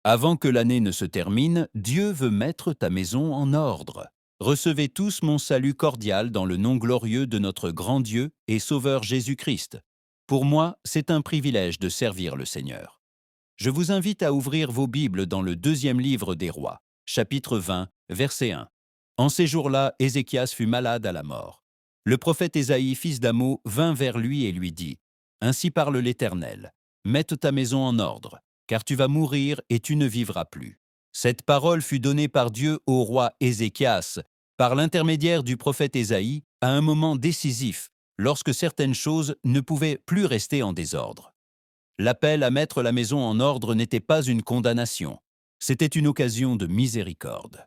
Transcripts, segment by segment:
Avant que l'année ne se termine, Dieu veut mettre ta maison en ordre. Recevez tous mon salut cordial dans le nom glorieux de notre grand Dieu et Sauveur Jésus-Christ. Pour moi, c'est un privilège de servir le Seigneur. Je vous invite à ouvrir vos Bibles dans le deuxième livre des Rois, chapitre 20, verset 1. En ces jours-là, Ézéchias fut malade à la mort. Le prophète Ésaïe, fils d'Amo, vint vers lui et lui dit « Ainsi parle l'Éternel, mette ta maison en ordre, car tu vas mourir et tu ne vivras plus. » Cette parole fut donnée par Dieu au roi Ézéchias, par l'intermédiaire du prophète Ésaïe, à un moment décisif, lorsque certaines choses ne pouvaient plus rester en désordre. L'appel à mettre la maison en ordre n'était pas une condamnation, c'était une occasion de miséricorde.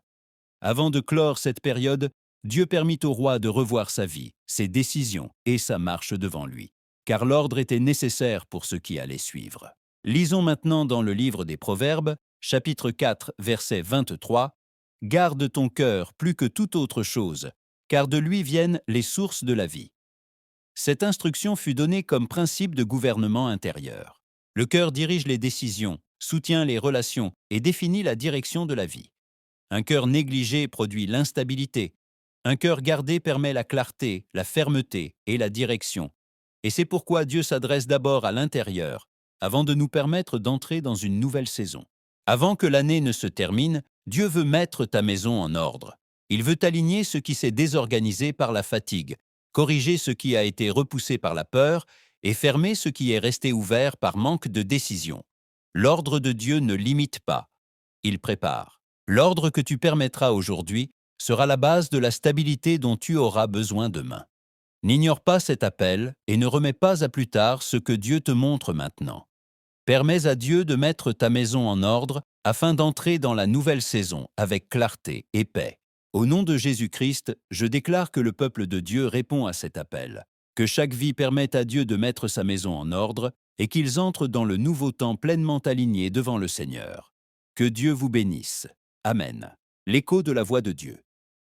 Avant de clore cette période, Dieu permit au roi de revoir sa vie, ses décisions et sa marche devant lui, car l'ordre était nécessaire pour ce qui allait suivre. Lisons maintenant dans le livre des Proverbes, chapitre 4, verset 23, « Garde ton cœur plus que toute autre chose, car de lui viennent les sources de la vie. » Cette instruction fut donnée comme principe de gouvernement intérieur. Le cœur dirige les décisions, soutient les relations et définit la direction de la vie. Un cœur négligé produit l'instabilité. Un cœur gardé permet la clarté, la fermeté et la direction. Et c'est pourquoi Dieu s'adresse d'abord à l'intérieur, avant de nous permettre d'entrer dans une nouvelle saison. Avant que l'année ne se termine, Dieu veut mettre ta maison en ordre. Il veut aligner ce qui s'est désorganisé par la fatigue, corriger ce qui a été repoussé par la peur et fermer ce qui est resté ouvert par manque de décision. L'ordre de Dieu ne limite pas, il prépare. L'ordre que tu permettras aujourd'hui sera la base de la stabilité dont tu auras besoin demain. N'ignore pas cet appel et ne remets pas à plus tard ce que Dieu te montre maintenant. Permets à Dieu de mettre ta maison en ordre afin d'entrer dans la nouvelle saison avec clarté et paix. Au nom de Jésus-Christ, je déclare que le peuple de Dieu répond à cet appel, que chaque vie permette à Dieu de mettre sa maison en ordre et qu'ils entrent dans le nouveau temps pleinement alignés devant le Seigneur. Que Dieu vous bénisse. Amen. L'écho de la voix de Dieu.